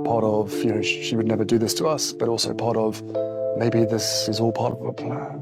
part of, she would never do this to us, but also part of, maybe this is all part of a plan.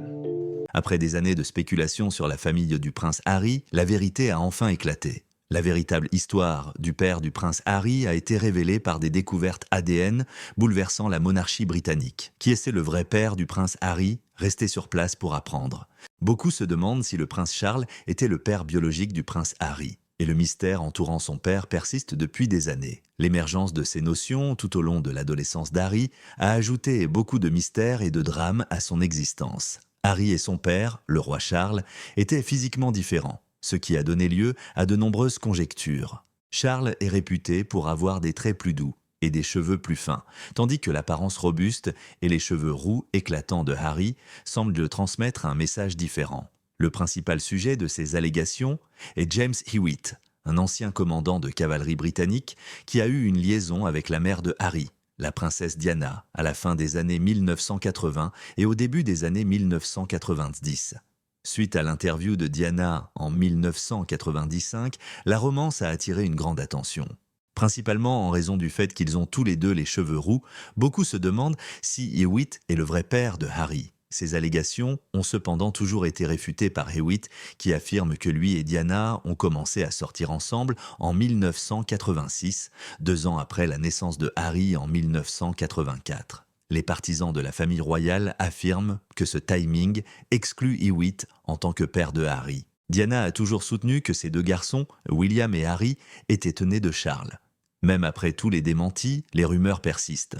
Après des années de spéculation sur la famille du prince Harry, la vérité a enfin éclaté. La véritable histoire du père du prince Harry a été révélée par des découvertes ADN bouleversant la monarchie britannique. Qui est le vrai père du prince Harry? Restez sur place pour apprendre. Beaucoup se demandent si le prince Charles était le père biologique du prince Harry. Et le mystère entourant son père persiste depuis des années. L'émergence de ces notions tout au long de l'adolescence d'Harry a ajouté beaucoup de mystères et de drames à son existence. Harry et son père, le roi Charles, étaient physiquement différents, ce qui a donné lieu à de nombreuses conjectures. Charles est réputé pour avoir des traits plus doux et des cheveux plus fins, tandis que l'apparence robuste et les cheveux roux éclatants de Harry semblent transmettre un message différent. Le principal sujet de ces allégations est James Hewitt, un ancien commandant de cavalerie britannique qui a eu une liaison avec la mère de Harry, la princesse Diana, à la fin des années 1980 et au début des années 1990. Suite à l'interview de Diana en 1995, la romance a attiré une grande attention. Principalement en raison du fait qu'ils ont tous les deux les cheveux roux, beaucoup se demandent si Hewitt est le vrai père de Harry. Ces allégations ont cependant toujours été réfutées par Hewitt, qui affirme que lui et Diana ont commencé à sortir ensemble en 1986, 2 ans après la naissance de Harry en 1984. Les partisans de la famille royale affirment que ce timing exclut Hewitt en tant que père de Harry. Diana a toujours soutenu que ces deux garçons, William et Harry, étaient nés de Charles. Même après tous les démentis, les rumeurs persistent.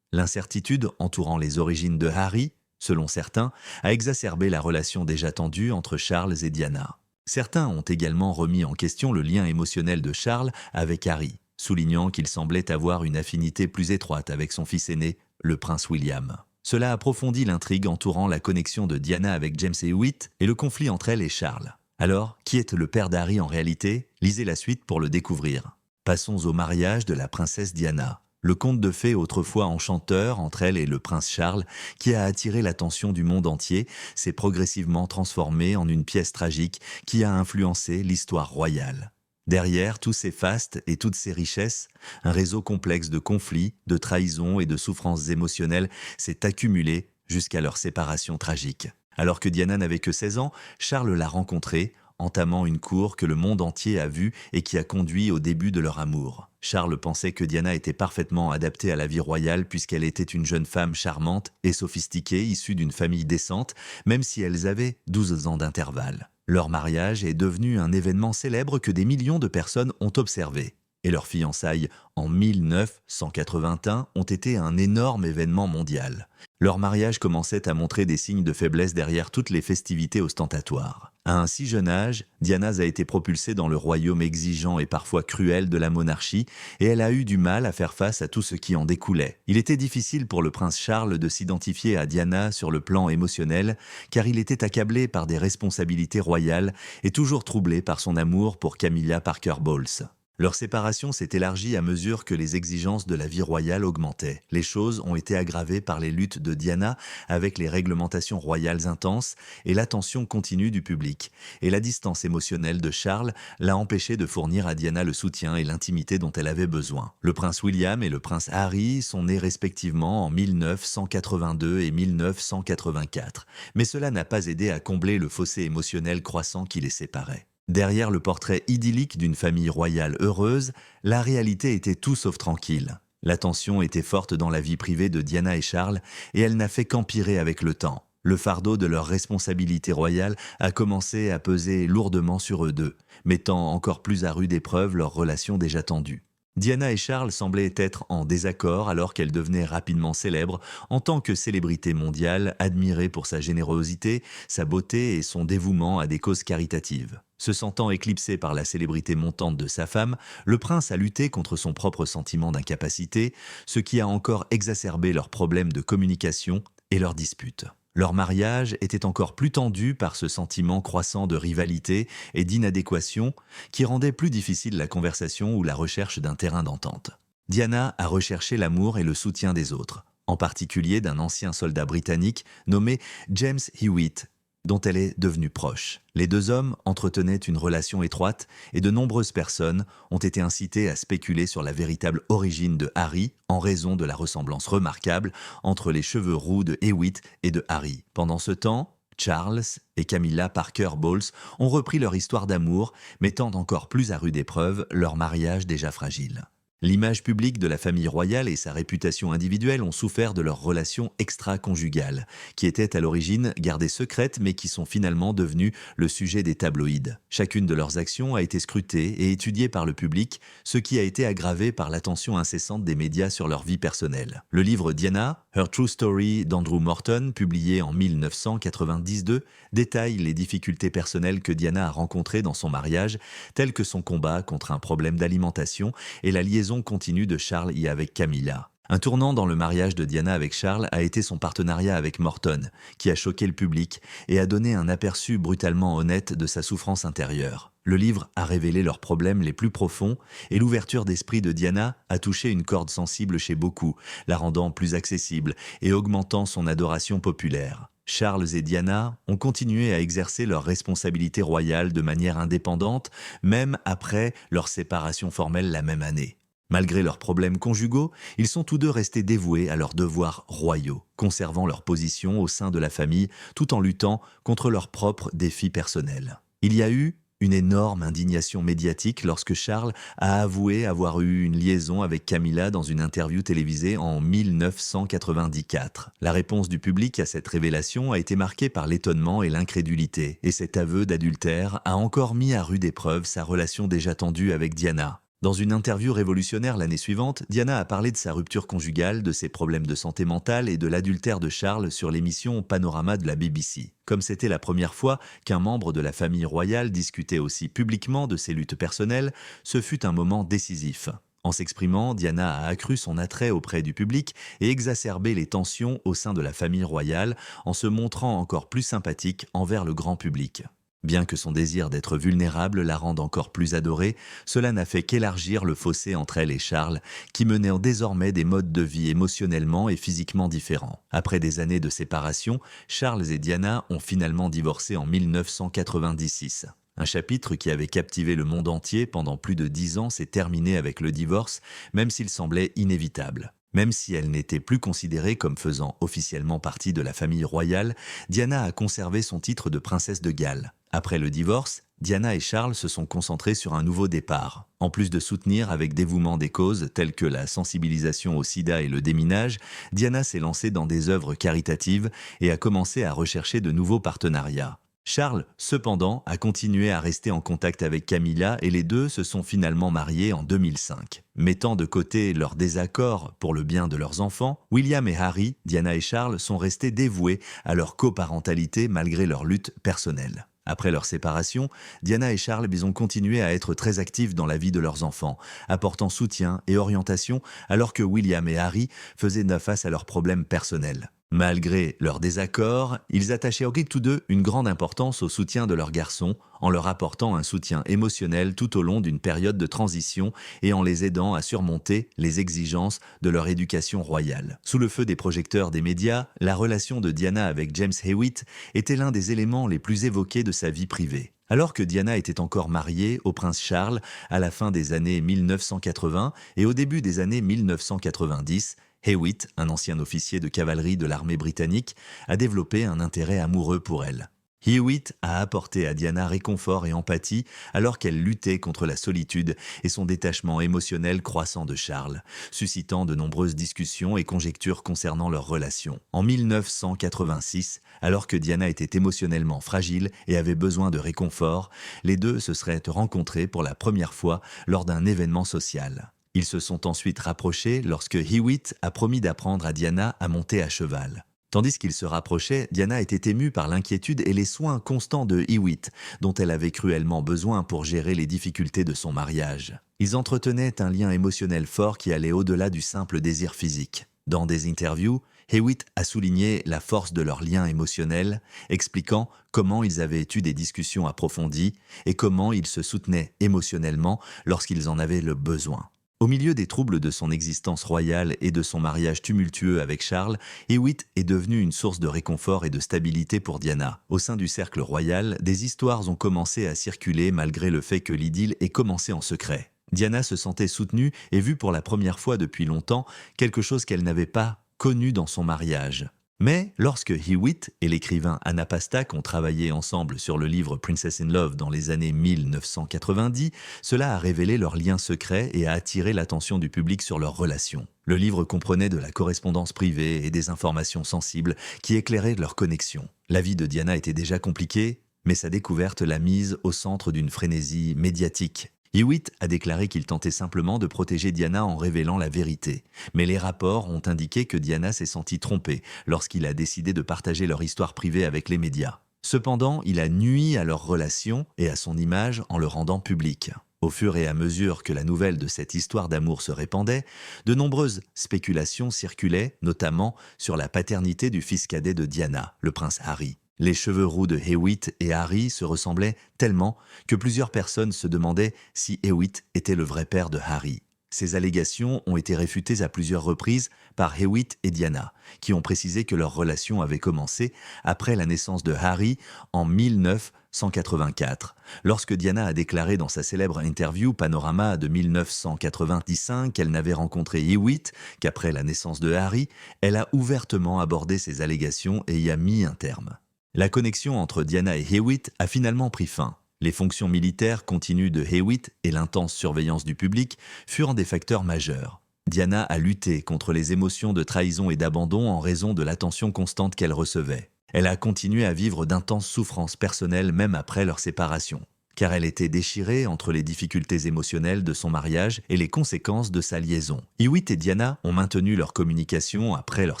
L'incertitude entourant les origines de Harry, selon certains, a exacerbé la relation déjà tendue entre Charles et Diana. Certains ont également remis en question le lien émotionnel de Charles avec Harry, soulignant qu'il semblait avoir une affinité plus étroite avec son fils aîné, le prince William. Cela approfondit l'intrigue entourant la connexion de Diana avec James Hewitt et le conflit entre elle et Charles. Alors, qui est le père d'Harry en réalité? Lisez la suite pour le découvrir. Passons au mariage de la princesse Diana. Le conte de fées autrefois enchanteur entre elle et le prince Charles, qui a attiré l'attention du monde entier, s'est progressivement transformé en une pièce tragique qui a influencé l'histoire royale. Derrière tous ces fastes et toutes ces richesses, un réseau complexe de conflits, de trahisons et de souffrances émotionnelles s'est accumulé jusqu'à leur séparation tragique. Alors que Diana n'avait que 16 ans, Charles l'a rencontrée, entamant une cour que le monde entier a vue et qui a conduit au début de leur amour. Charles pensait que Diana était parfaitement adaptée à la vie royale puisqu'elle était une jeune femme charmante et sophistiquée issue d'une famille décente, même si elles avaient 12 ans d'intervalle. Leur mariage est devenu un événement célèbre que des millions de personnes ont observé. Et leurs fiançailles en 1981 ont été un énorme événement mondial. Leur mariage commençait à montrer des signes de faiblesse derrière toutes les festivités ostentatoires. À un si jeune âge, Diana a été propulsée dans le royaume exigeant et parfois cruel de la monarchie et elle a eu du mal à faire face à tout ce qui en découlait. Il était difficile pour le prince Charles de s'identifier à Diana sur le plan émotionnel car il était accablé par des responsabilités royales et toujours troublé par son amour pour Camilla Parker Bowles. Leur séparation s'est élargie à mesure que les exigences de la vie royale augmentaient. Les choses ont été aggravées par les luttes de Diana avec les réglementations royales intenses et l'attention continue du public. Et la distance émotionnelle de Charles l'a empêché de fournir à Diana le soutien et l'intimité dont elle avait besoin. Le prince William et le prince Harry sont nés respectivement en 1982 et 1984. Mais cela n'a pas aidé à combler le fossé émotionnel croissant qui les séparait. Derrière le portrait idyllique d'une famille royale heureuse, la réalité était tout sauf tranquille. La tension était forte dans la vie privée de Diana et Charles, et elle n'a fait qu'empirer avec le temps. Le fardeau de leur responsabilité royale a commencé à peser lourdement sur eux deux, mettant encore plus à rude épreuve leur relation déjà tendue. Diana et Charles semblaient être en désaccord alors qu'elle devenait rapidement célèbre en tant que célébrité mondiale admirée pour sa générosité, sa beauté et son dévouement à des causes caritatives. Se sentant éclipsé par la célébrité montante de sa femme, le prince a lutté contre son propre sentiment d'incapacité, ce qui a encore exacerbé leurs problèmes de communication et leurs disputes. Leur mariage était encore plus tendu par ce sentiment croissant de rivalité et d'inadéquation qui rendait plus difficile la conversation ou la recherche d'un terrain d'entente. Diana a recherché l'amour et le soutien des autres, en particulier d'un ancien soldat britannique nommé James Hewitt, dont elle est devenue proche. Les deux hommes entretenaient une relation étroite et de nombreuses personnes ont été incitées à spéculer sur la véritable origine de Harry en raison de la ressemblance remarquable entre les cheveux roux de Hewitt et de Harry. Pendant ce temps, Charles et Camilla Parker Bowles ont repris leur histoire d'amour, mettant encore plus à rude épreuve leur mariage déjà fragile. L'image publique de la famille royale et sa réputation individuelle ont souffert de leurs relations extra-conjugales, qui étaient à l'origine gardées secrètes mais qui sont finalement devenues le sujet des tabloïds. Chacune de leurs actions a été scrutée et étudiée par le public, ce qui a été aggravé par l'attention incessante des médias sur leur vie personnelle. Le livre Diana, Her True Story d'Andrew Morton, publié en 1992, détaille les difficultés personnelles que Diana a rencontrées dans son mariage, telles que son combat contre un problème d'alimentation et la liaison continue de Charles y avec Camilla. Un tournant dans le mariage de Diana avec Charles a été son partenariat avec Morton, qui a choqué le public et a donné un aperçu brutalement honnête de sa souffrance intérieure. Le livre a révélé leurs problèmes les plus profonds et l'ouverture d'esprit de Diana a touché une corde sensible chez beaucoup, la rendant plus accessible et augmentant son adoration populaire. Charles et Diana ont continué à exercer leurs responsabilités royales de manière indépendante, même après leur séparation formelle la même année. Malgré leurs problèmes conjugaux, ils sont tous deux restés dévoués à leurs devoirs royaux, conservant leur position au sein de la famille tout en luttant contre leurs propres défis personnels. Il y a eu une énorme indignation médiatique lorsque Charles a avoué avoir eu une liaison avec Camilla dans une interview télévisée en 1994. La réponse du public à cette révélation a été marquée par l'étonnement et l'incrédulité, et cet aveu d'adultère a encore mis à rude épreuve sa relation déjà tendue avec Diana. Dans une interview révolutionnaire l'année suivante, Diana a parlé de sa rupture conjugale, de ses problèmes de santé mentale et de l'adultère de Charles sur l'émission Panorama de la BBC. Comme c'était la première fois qu'un membre de la famille royale discutait aussi publiquement de ses luttes personnelles, ce fut un moment décisif. En s'exprimant, Diana a accru son attrait auprès du public et exacerbé les tensions au sein de la famille royale en se montrant encore plus sympathique envers le grand public. Bien que son désir d'être vulnérable la rende encore plus adorée, cela n'a fait qu'élargir le fossé entre elle et Charles, qui menaient désormais des modes de vie émotionnellement et physiquement différents. Après des années de séparation, Charles et Diana ont finalement divorcé en 1996. Un chapitre qui avait captivé le monde entier pendant plus de 10 ans s'est terminé avec le divorce, même s'il semblait inévitable. Même si elle n'était plus considérée comme faisant officiellement partie de la famille royale, Diana a conservé son titre de princesse de Galles. Après le divorce, Diana et Charles se sont concentrés sur un nouveau départ. En plus de soutenir avec dévouement des causes telles que la sensibilisation au sida et le déminage, Diana s'est lancée dans des œuvres caritatives et a commencé à rechercher de nouveaux partenariats. Charles, cependant, a continué à rester en contact avec Camilla et les deux se sont finalement mariés en 2005. Mettant de côté leurs désaccords pour le bien de leurs enfants, William et Harry, Diana et Charles sont restés dévoués à leur coparentalité malgré leurs luttes personnelles. Après leur séparation, Diana et Charles ont continué à être très actifs dans la vie de leurs enfants, apportant soutien et orientation alors que William et Harry faisaient face à leurs problèmes personnels. Malgré leurs désaccords, ils attachaient tous deux une grande importance au soutien de leurs garçons, en leur apportant un soutien émotionnel tout au long d'une période de transition et en les aidant à surmonter les exigences de leur éducation royale. Sous le feu des projecteurs des médias, la relation de Diana avec James Hewitt était l'un des éléments les plus évoqués de sa vie privée. Alors que Diana était encore mariée au prince Charles à la fin des années 1980 et au début des années 1990, Hewitt, un ancien officier de cavalerie de l'armée britannique, a développé un intérêt amoureux pour elle. Hewitt a apporté à Diana réconfort et empathie alors qu'elle luttait contre la solitude et son détachement émotionnel croissant de Charles, suscitant de nombreuses discussions et conjectures concernant leur relation. En 1986, alors que Diana était émotionnellement fragile et avait besoin de réconfort, les deux se seraient rencontrés pour la première fois lors d'un événement social. Ils se sont ensuite rapprochés lorsque Hewitt a promis d'apprendre à Diana à monter à cheval. Tandis qu'ils se rapprochaient, Diana était émue par l'inquiétude et les soins constants de Hewitt, dont elle avait cruellement besoin pour gérer les difficultés de son mariage. Ils entretenaient un lien émotionnel fort qui allait au-delà du simple désir physique. Dans des interviews, Hewitt a souligné la force de leur lien émotionnel, expliquant comment ils avaient eu des discussions approfondies et comment ils se soutenaient émotionnellement lorsqu'ils en avaient le besoin. Au milieu des troubles de son existence royale et de son mariage tumultueux avec Charles, Hewitt est devenu une source de réconfort et de stabilité pour Diana. Au sein du cercle royal, des histoires ont commencé à circuler malgré le fait que l'idylle ait commencé en secret. Diana se sentait soutenue et vue pour la première fois depuis longtemps, quelque chose qu'elle n'avait pas connu dans son mariage. Mais lorsque Hewitt et l'écrivain Anna Pastak ont travaillé ensemble sur le livre Princess in Love dans les années 1990, cela a révélé leur lien secret et a attiré l'attention du public sur leur relation. Le livre comprenait de la correspondance privée et des informations sensibles qui éclairaient leur connexion. La vie de Diana était déjà compliquée, mais sa découverte l'a mise au centre d'une frénésie médiatique. Hewitt a déclaré qu'il tentait simplement de protéger Diana en révélant la vérité. Mais les rapports ont indiqué que Diana s'est sentie trompée lorsqu'il a décidé de partager leur histoire privée avec les médias. Cependant, il a nui à leur relation et à son image en le rendant public. Au fur et à mesure que la nouvelle de cette histoire d'amour se répandait, de nombreuses spéculations circulaient, notamment sur la paternité du fils cadet de Diana, le prince Harry. Les cheveux roux de Hewitt et Harry se ressemblaient tellement que plusieurs personnes se demandaient si Hewitt était le vrai père de Harry. Ces allégations ont été réfutées à plusieurs reprises par Hewitt et Diana, qui ont précisé que leur relation avait commencé après la naissance de Harry en 1984, lorsque Diana a déclaré dans sa célèbre interview Panorama de 1995 qu'elle n'avait rencontré Hewitt qu'après la naissance de Harry. Elle a ouvertement abordé ces allégations et y a mis un terme. La connexion entre Diana et Hewitt a finalement pris fin. Les fonctions militaires continues de Hewitt et l'intense surveillance du public furent des facteurs majeurs. Diana a lutté contre les émotions de trahison et d'abandon en raison de l'attention constante qu'elle recevait. Elle a continué à vivre d'intenses souffrances personnelles même après leur séparation, car elle était déchirée entre les difficultés émotionnelles de son mariage et les conséquences de sa liaison. Hewitt et Diana ont maintenu leur communication après leur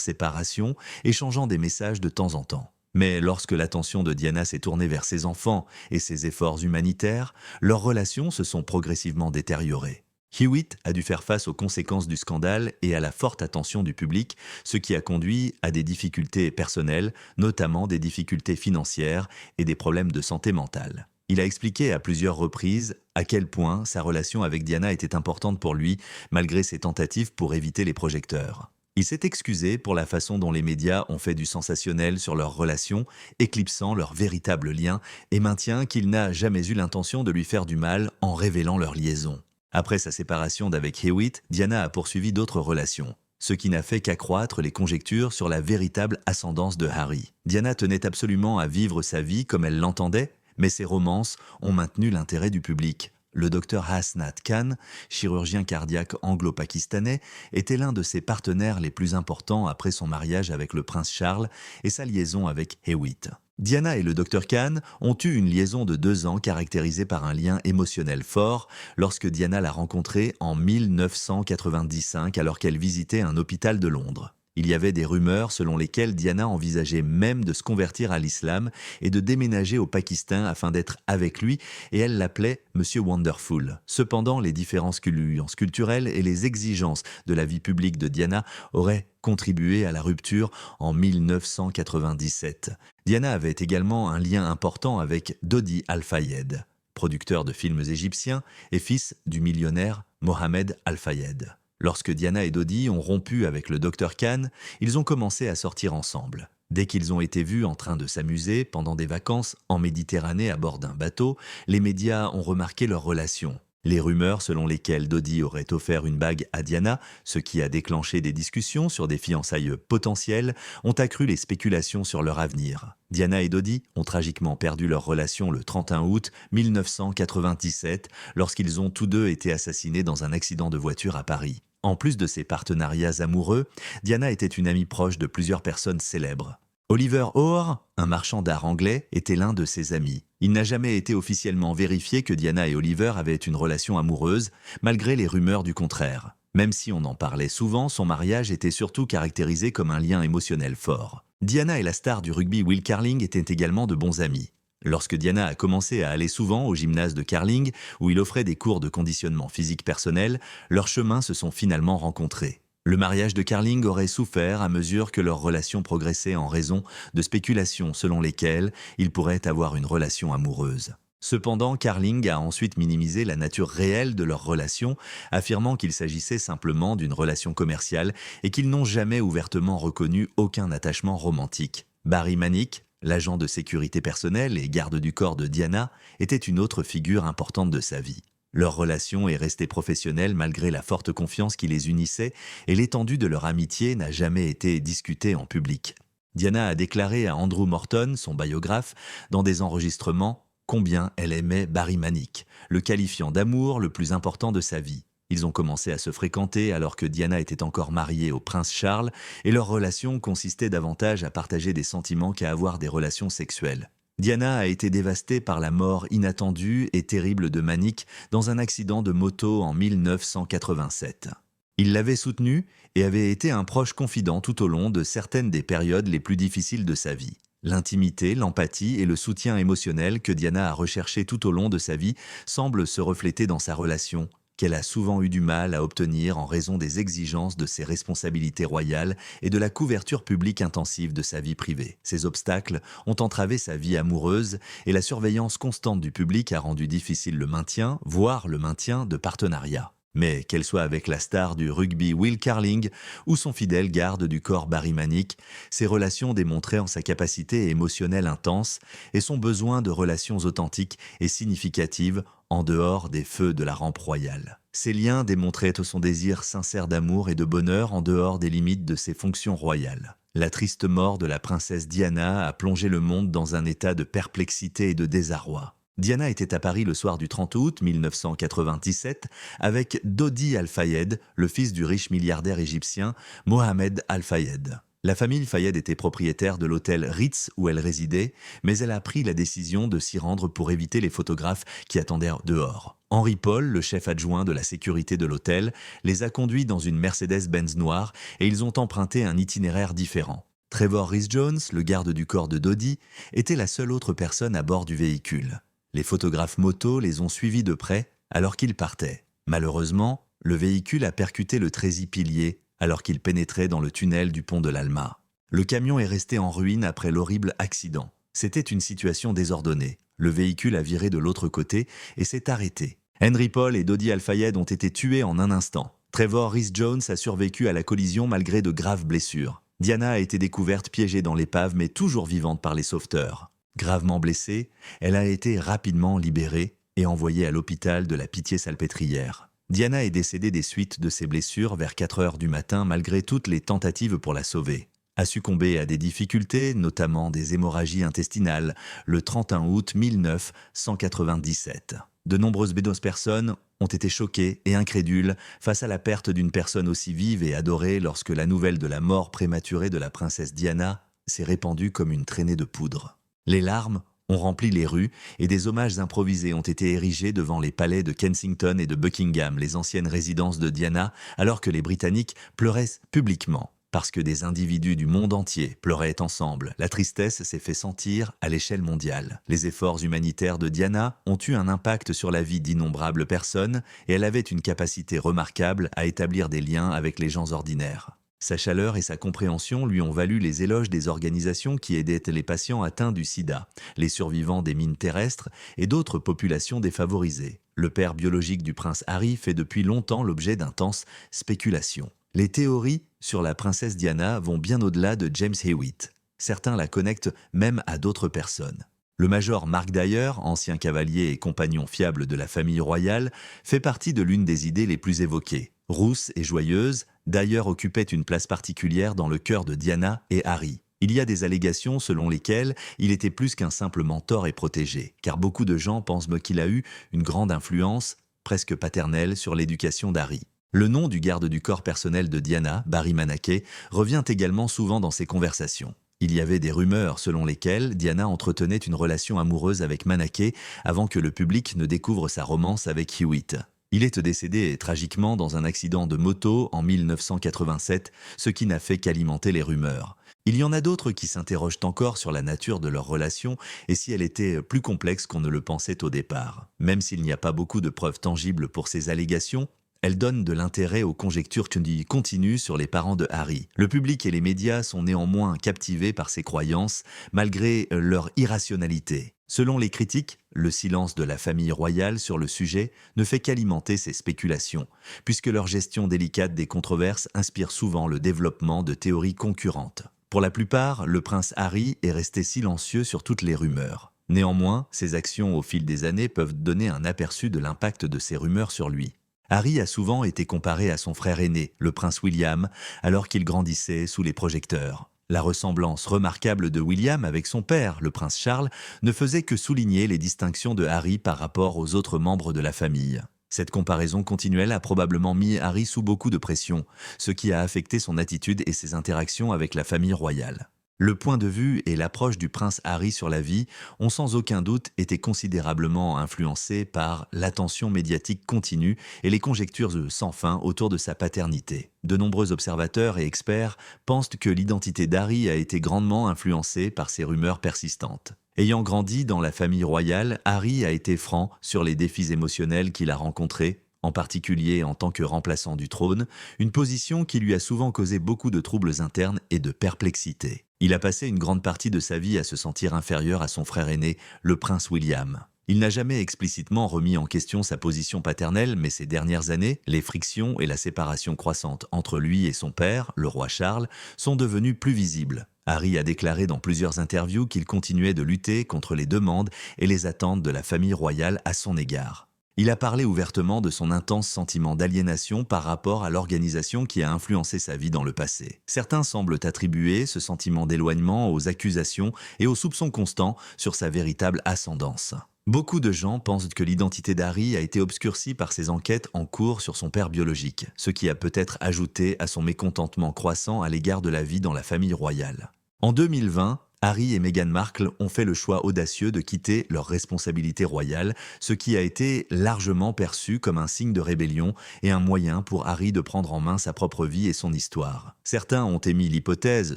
séparation, échangeant des messages de temps en temps. Mais lorsque l'attention de Diana s'est tournée vers ses enfants et ses efforts humanitaires, leurs relations se sont progressivement détériorées. Hewitt a dû faire face aux conséquences du scandale et à la forte attention du public, ce qui a conduit à des difficultés personnelles, notamment des difficultés financières et des problèmes de santé mentale. Il a expliqué à plusieurs reprises à quel point sa relation avec Diana était importante pour lui, malgré ses tentatives pour éviter les projecteurs. Il s'est excusé pour la façon dont les médias ont fait du sensationnel sur leur relation, éclipsant leur véritable lien, et maintient qu'il n'a jamais eu l'intention de lui faire du mal en révélant leur liaison. Après sa séparation d'avec Hewitt, Diana a poursuivi d'autres relations, ce qui n'a fait qu'accroître les conjectures sur la véritable ascendance de Harry. Diana tenait absolument à vivre sa vie comme elle l'entendait, mais ses romances ont maintenu l'intérêt du public. Le docteur Hasnat Khan, chirurgien cardiaque anglo-pakistanais, était l'un de ses partenaires les plus importants après son mariage avec le prince Charles et sa liaison avec Hewitt. Diana et le docteur Khan ont eu une liaison de 2 ans caractérisée par un lien émotionnel fort lorsque Diana l'a rencontré en 1995 alors qu'elle visitait un hôpital de Londres. Il y avait des rumeurs selon lesquelles Diana envisageait même de se convertir à l'islam et de déménager au Pakistan afin d'être avec lui, et elle l'appelait Monsieur Wonderful. Cependant, les différences culturelles et les exigences de la vie publique de Diana auraient contribué à la rupture en 1997. Diana avait également un lien important avec Dodi Al-Fayed, producteur de films égyptiens et fils du millionnaire Mohamed Al-Fayed. Lorsque Diana et Dodi ont rompu avec le Dr Khan, ils ont commencé à sortir ensemble. Dès qu'ils ont été vus en train de s'amuser pendant des vacances en Méditerranée à bord d'un bateau, les médias ont remarqué leur relation. Les rumeurs selon lesquelles Dodi aurait offert une bague à Diana, ce qui a déclenché des discussions sur des fiançailles potentielles, ont accru les spéculations sur leur avenir. Diana et Dodi ont tragiquement perdu leur relation le 31 août 1997 lorsqu'ils ont tous deux été assassinés dans un accident de voiture à Paris. En plus de ses partenariats amoureux, Diana était une amie proche de plusieurs personnes célèbres. Oliver Hoare, un marchand d'art anglais, était l'un de ses amis. Il n'a jamais été officiellement vérifié que Diana et Oliver avaient une relation amoureuse, malgré les rumeurs du contraire. Même si on en parlait souvent, son mariage était surtout caractérisé comme un lien émotionnel fort. Diana et la star du rugby Will Carling étaient également de bons amis. Lorsque Diana a commencé à aller souvent au gymnase de Carling, où il offrait des cours de conditionnement physique personnel, leurs chemins se sont finalement rencontrés. Le mariage de Carling aurait souffert à mesure que leur relation progressait en raison de spéculations selon lesquelles ils pourraient avoir une relation amoureuse. Cependant, Carling a ensuite minimisé la nature réelle de leur relation, affirmant qu'il s'agissait simplement d'une relation commerciale et qu'ils n'ont jamais ouvertement reconnu aucun attachement romantique. Barry Manick, l'agent de sécurité personnelle et garde du corps de Diana, était une autre figure importante de sa vie. Leur relation est restée professionnelle malgré la forte confiance qui les unissait et l'étendue de leur amitié n'a jamais été discutée en public. Diana a déclaré à Andrew Morton, son biographe, dans des enregistrements, combien elle aimait Barry Manick, le qualifiant d'amour le plus important de sa vie. Ils ont commencé à se fréquenter alors que Diana était encore mariée au prince Charles et leur relation consistait davantage à partager des sentiments qu'à avoir des relations sexuelles. Diana a été dévastée par la mort inattendue et terrible de Manick dans un accident de moto en 1987. Il l'avait soutenue et avait été un proche confident tout au long de certaines des périodes les plus difficiles de sa vie. L'intimité, l'empathie et le soutien émotionnel que Diana a recherché tout au long de sa vie semblent se refléter dans sa relation, qu'elle a souvent eu du mal à obtenir en raison des exigences de ses responsabilités royales et de la couverture publique intensive de sa vie privée. Ces obstacles ont entravé sa vie amoureuse et la surveillance constante du public a rendu difficile le maintien, voire le maintien de partenariats. Mais qu'elle soit avec la star du rugby Will Carling ou son fidèle garde du corps Barry Manick, ses relations démontraient en sa capacité émotionnelle intense et son besoin de relations authentiques et significatives en dehors des feux de la rampe royale. Ces liens démontraient son désir sincère d'amour et de bonheur en dehors des limites de ses fonctions royales. La triste mort de la princesse Diana a plongé le monde dans un état de perplexité et de désarroi. Diana était à Paris le soir du 30 août 1997 avec Dodi Al-Fayed, le fils du riche milliardaire égyptien Mohamed Al-Fayed. La famille Fayed était propriétaire de l'hôtel Ritz où elle résidait, mais elle a pris la décision de s'y rendre pour éviter les photographes qui attendaient dehors. Henry Paul, le chef adjoint de la sécurité de l'hôtel, les a conduits dans une Mercedes-Benz noire et ils ont emprunté un itinéraire différent. Trevor Rhys-Jones, le garde du corps de Dodi, était la seule autre personne à bord du véhicule. Les photographes moto les ont suivis de près alors qu'ils partaient. Malheureusement, le véhicule a percuté le trésie-pilier alors qu'il pénétrait dans le tunnel du pont de l'Alma. Le camion est resté en ruine après l'horrible accident. C'était une situation désordonnée. Le véhicule a viré de l'autre côté et s'est arrêté. Henry Paul et Dodi Al-Fayed ont été tués en un instant. Trevor Rhys-Jones a survécu à la collision malgré de graves blessures. Diana a été découverte piégée dans l'épave mais toujours vivante par les sauveteurs. Gravement blessée, elle a été rapidement libérée et envoyée à l'hôpital de la Pitié-Salpêtrière. Diana est décédée des suites de ses blessures vers 4 heures du matin malgré toutes les tentatives pour la sauver. A succombé à des difficultés, notamment des hémorragies intestinales, le 31 août 1997. De nombreuses personnes ont été choquées et incrédules face à la perte d'une personne aussi vive et adorée lorsque la nouvelle de la mort prématurée de la princesse Diana s'est répandue comme une traînée de poudre. Les larmes ont rempli les rues et des hommages improvisés ont été érigés devant les palais de Kensington et de Buckingham, les anciennes résidences de Diana, alors que les Britanniques pleuraient publiquement. Parce que des individus du monde entier pleuraient ensemble, la tristesse s'est fait sentir à l'échelle mondiale. Les efforts humanitaires de Diana ont eu un impact sur la vie d'innombrables personnes et elle avait une capacité remarquable à établir des liens avec les gens ordinaires. Sa chaleur et sa compréhension lui ont valu les éloges des organisations qui aidaient les patients atteints du sida, les survivants des mines terrestres et d'autres populations défavorisées. Le père biologique du prince Harry fait depuis longtemps l'objet d'intenses spéculations. Les théories sur la princesse Diana vont bien au-delà de James Hewitt. Certains la connectent même à d'autres personnes. Le major Mark Dyer, ancien cavalier et compagnon fiable de la famille royale, fait partie de l'une des idées les plus évoquées. Rousse et joyeuse, Dyer occupait une place particulière dans le cœur de Diana et Harry. Il y a des allégations selon lesquelles il était plus qu'un simple mentor et protégé, car beaucoup de gens pensent qu'il a eu une grande influence, presque paternelle, sur l'éducation d'Harry. Le nom du garde du corps personnel de Diana, Barry Manaké, revient également souvent dans ces conversations. Il y avait des rumeurs selon lesquelles Diana entretenait une relation amoureuse avec Manaké avant que le public ne découvre sa romance avec Hewitt. Il est décédé tragiquement dans un accident de moto en 1987, ce qui n'a fait qu'alimenter les rumeurs. Il y en a d'autres qui s'interrogent encore sur la nature de leur relation et si elle était plus complexe qu'on ne le pensait au départ. Même s'il n'y a pas beaucoup de preuves tangibles pour ces allégations, Elle donne de l'intérêt aux conjectures continues sur les parents de Harry. Le public et les médias sont néanmoins captivés par ces croyances, malgré leur irrationalité. Selon les critiques, le silence de la famille royale sur le sujet ne fait qu'alimenter ces spéculations, puisque leur gestion délicate des controverses inspire souvent le développement de théories concurrentes. Pour la plupart, le prince Harry est resté silencieux sur toutes les rumeurs. Néanmoins, ses actions au fil des années peuvent donner un aperçu de l'impact de ces rumeurs sur lui. Harry a souvent été comparé à son frère aîné, le prince William, alors qu'il grandissait sous les projecteurs. La ressemblance remarquable de William avec son père, le prince Charles, ne faisait que souligner les distinctions de Harry par rapport aux autres membres de la famille. Cette comparaison continuelle a probablement mis Harry sous beaucoup de pression, ce qui a affecté son attitude et ses interactions avec la famille royale. Le point de vue et l'approche du prince Harry sur la vie ont sans aucun doute été considérablement influencés par l'attention médiatique continue et les conjectures sans fin autour de sa paternité. De nombreux observateurs et experts pensent que l'identité d'Harry a été grandement influencée par ces rumeurs persistantes. Ayant grandi dans la famille royale, Harry a été franc sur les défis émotionnels qu'il a rencontrés, en particulier en tant que remplaçant du trône, une position qui lui a souvent causé beaucoup de troubles internes et de perplexité. Il a passé une grande partie de sa vie à se sentir inférieur à son frère aîné, le prince William. Il n'a jamais explicitement remis en question sa position paternelle, mais ces dernières années, les frictions et la séparation croissante entre lui et son père, le roi Charles, sont devenues plus visibles. Harry a déclaré dans plusieurs interviews qu'il continuait de lutter contre les demandes et les attentes de la famille royale à son égard. Il a parlé ouvertement de son intense sentiment d'aliénation par rapport à l'organisation qui a influencé sa vie dans le passé. Certains semblent attribuer ce sentiment d'éloignement aux accusations et aux soupçons constants sur sa véritable ascendance. Beaucoup de gens pensent que l'identité d'Harry a été obscurcie par ses enquêtes en cours sur son père biologique, ce qui a peut-être ajouté à son mécontentement croissant à l'égard de la vie dans la famille royale. En 2020, Harry et Meghan Markle ont fait le choix audacieux de quitter leurs responsabilités royales, ce qui a été largement perçu comme un signe de rébellion et un moyen pour Harry de prendre en main sa propre vie et son histoire. Certains ont émis l'hypothèse,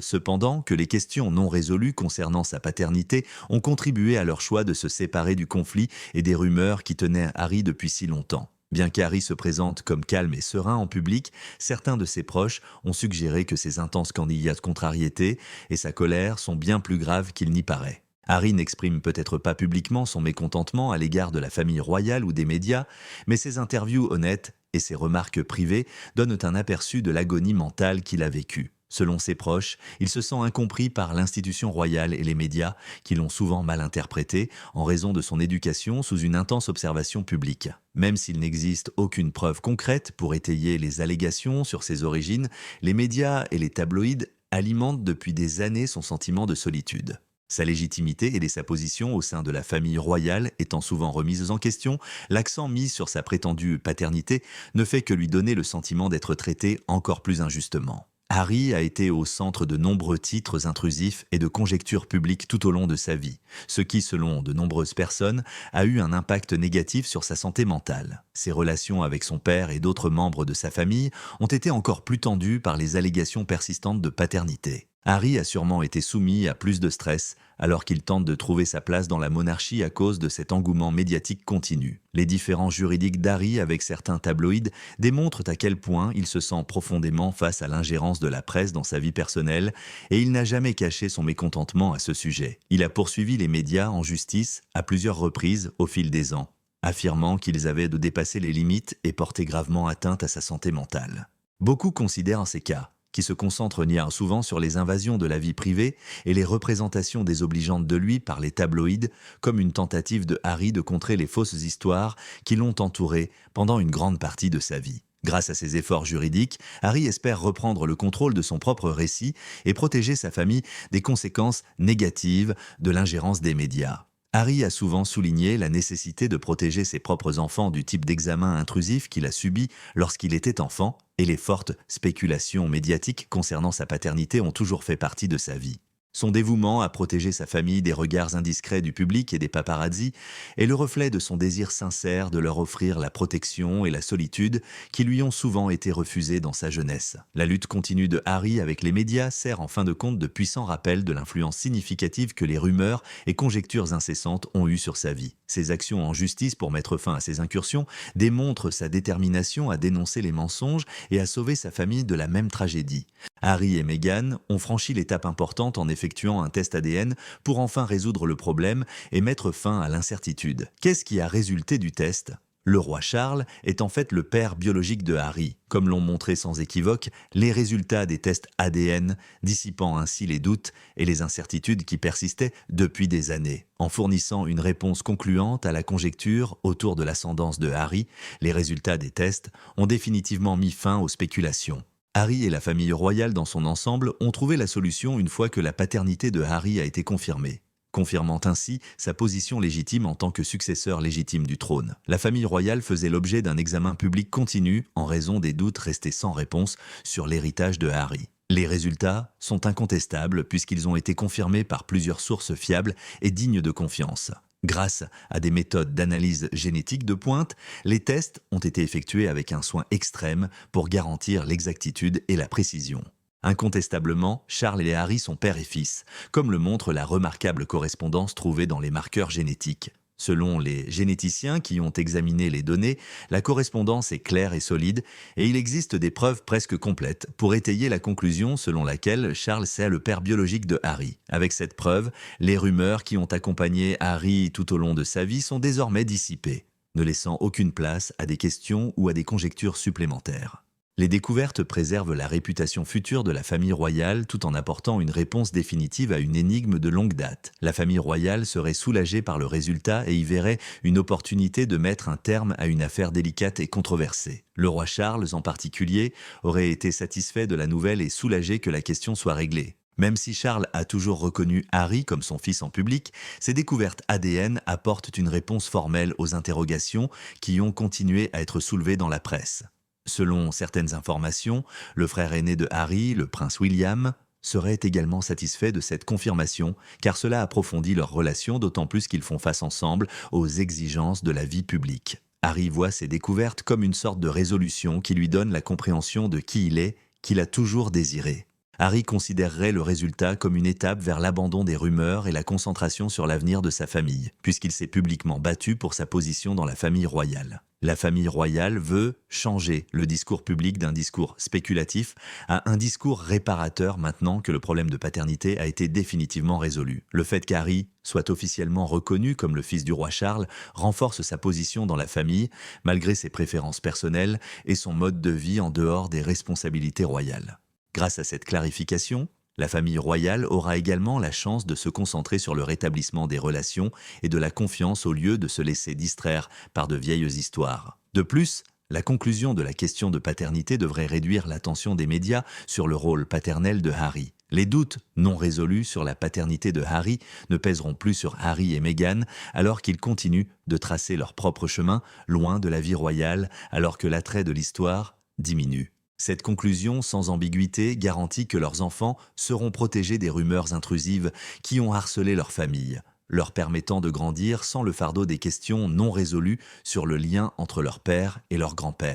cependant, que les questions non résolues concernant sa paternité ont contribué à leur choix de se séparer du conflit et des rumeurs qui tenaient Harry depuis si longtemps. Bien qu'Harry se présente comme calme et serein en public, certains de ses proches ont suggéré que ses intenses contrariétés et sa colère sont bien plus graves qu'il n'y paraît. Harry n'exprime peut-être pas publiquement son mécontentement à l'égard de la famille royale ou des médias, mais ses interviews honnêtes et ses remarques privées donnent un aperçu de l'agonie mentale qu'il a vécue. Selon ses proches, il se sent incompris par l'institution royale et les médias qui l'ont souvent mal interprété en raison de son éducation sous une intense observation publique. Même s'il n'existe aucune preuve concrète pour étayer les allégations sur ses origines, les médias et les tabloïds alimentent depuis des années son sentiment de solitude. Sa légitimité et sa position au sein de la famille royale étant souvent remises en question, l'accent mis sur sa prétendue paternité ne fait que lui donner le sentiment d'être traité encore plus injustement. Harry a été au centre de nombreux titres intrusifs et de conjectures publiques tout au long de sa vie, ce qui, selon de nombreuses personnes, a eu un impact négatif sur sa santé mentale. Ses relations avec son père et d'autres membres de sa famille ont été encore plus tendues par les allégations persistantes de paternité. Harry a sûrement été soumis à plus de stress alors qu'il tente de trouver sa place dans la monarchie à cause de cet engouement médiatique continu. Les différends juridiques d'Harry avec certains tabloïds démontrent à quel point il se sent profondément face à l'ingérence de la presse dans sa vie personnelle et il n'a jamais caché son mécontentement à ce sujet. Il a poursuivi les médias en justice à plusieurs reprises au fil des ans, affirmant qu'ils avaient de dépasser les limites et porté gravement atteinte à sa santé mentale. Beaucoup considèrent ces cas qui se concentre souvent sur les invasions de la vie privée et les représentations désobligeantes de lui par les tabloïds, comme une tentative de Harry de contrer les fausses histoires qui l'ont entouré pendant une grande partie de sa vie. Grâce à ses efforts juridiques, Harry espère reprendre le contrôle de son propre récit et protéger sa famille des conséquences négatives de l'ingérence des médias. Harry a souvent souligné la nécessité de protéger ses propres enfants du type d'examen intrusif qu'il a subi lorsqu'il était enfant, et les fortes spéculations médiatiques concernant sa paternité ont toujours fait partie de sa vie. Son dévouement à protéger sa famille des regards indiscrets du public et des paparazzis est le reflet de son désir sincère de leur offrir la protection et la solitude qui lui ont souvent été refusées dans sa jeunesse. La lutte continue de Harry avec les médias sert en fin de compte de puissant rappel de l'influence significative que les rumeurs et conjectures incessantes ont eue sur sa vie. Ses actions en justice pour mettre fin à ses incursions démontrent sa détermination à dénoncer les mensonges et à sauver sa famille de la même tragédie. Harry et Meghan ont franchi l'étape importante en effectuant un test ADN pour enfin résoudre le problème et mettre fin à l'incertitude. Qu'est-ce qui a résulté du test ? Le roi Charles est en fait le père biologique de Harry, comme l'ont montré sans équivoque les résultats des tests ADN, dissipant ainsi les doutes et les incertitudes qui persistaient depuis des années. En fournissant une réponse concluante à la conjecture autour de l'ascendance de Harry, les résultats des tests ont définitivement mis fin aux spéculations. Harry et la famille royale dans son ensemble ont trouvé la solution une fois que la paternité de Harry a été confirmée, confirmant ainsi sa position légitime en tant que successeur légitime du trône. La famille royale faisait l'objet d'un examen public continu en raison des doutes restés sans réponse sur l'héritage de Harry. Les résultats sont incontestables puisqu'ils ont été confirmés par plusieurs sources fiables et dignes de confiance. Grâce à des méthodes d'analyse génétique de pointe, les tests ont été effectués avec un soin extrême pour garantir l'exactitude et la précision. Incontestablement, Charles et Harry sont père et fils, comme le montre la remarquable correspondance trouvée dans les marqueurs génétiques. Selon les généticiens qui ont examiné les données, la correspondance est claire et solide et il existe des preuves presque complètes pour étayer la conclusion selon laquelle Charles est le père biologique de Harry. Avec cette preuve, les rumeurs qui ont accompagné Harry tout au long de sa vie sont désormais dissipées, ne laissant aucune place à des questions ou à des conjectures supplémentaires. Les découvertes préservent la réputation future de la famille royale tout en apportant une réponse définitive à une énigme de longue date. La famille royale serait soulagée par le résultat et y verrait une opportunité de mettre un terme à une affaire délicate et controversée. Le roi Charles, en particulier, aurait été satisfait de la nouvelle et soulagé que la question soit réglée. Même si Charles a toujours reconnu Harry comme son fils en public, ces découvertes ADN apportent une réponse formelle aux interrogations qui ont continué à être soulevées dans la presse. Selon certaines informations, le frère aîné de Harry, le prince William, serait également satisfait de cette confirmation, car cela approfondit leur relation d'autant plus qu'ils font face ensemble aux exigences de la vie publique. Harry voit ces découvertes comme une sorte de résolution qui lui donne la compréhension de qui il est, qu'il a toujours désiré. Harry considérerait le résultat comme une étape vers l'abandon des rumeurs et la concentration sur l'avenir de sa famille, puisqu'il s'est publiquement battu pour sa position dans la famille royale. La famille royale veut changer le discours public d'un discours spéculatif à un discours réparateur maintenant que le problème de paternité a été définitivement résolu. Le fait qu'Harry soit officiellement reconnu comme le fils du roi Charles renforce sa position dans la famille, malgré ses préférences personnelles et son mode de vie en dehors des responsabilités royales. Grâce à cette clarification, la famille royale aura également la chance de se concentrer sur le rétablissement des relations et de la confiance au lieu de se laisser distraire par de vieilles histoires. De plus, la conclusion de la question de paternité devrait réduire l'attention des médias sur le rôle paternel de Harry. Les doutes non résolus sur la paternité de Harry ne pèseront plus sur Harry et Meghan alors qu'ils continuent de tracer leur propre chemin loin de la vie royale alors que l'attrait de l'histoire diminue. Cette conclusion sans ambiguïté garantit que leurs enfants seront protégés des rumeurs intrusives qui ont harcelé leur famille, leur permettant de grandir sans le fardeau des questions non résolues sur le lien entre leur père et leur grand-père.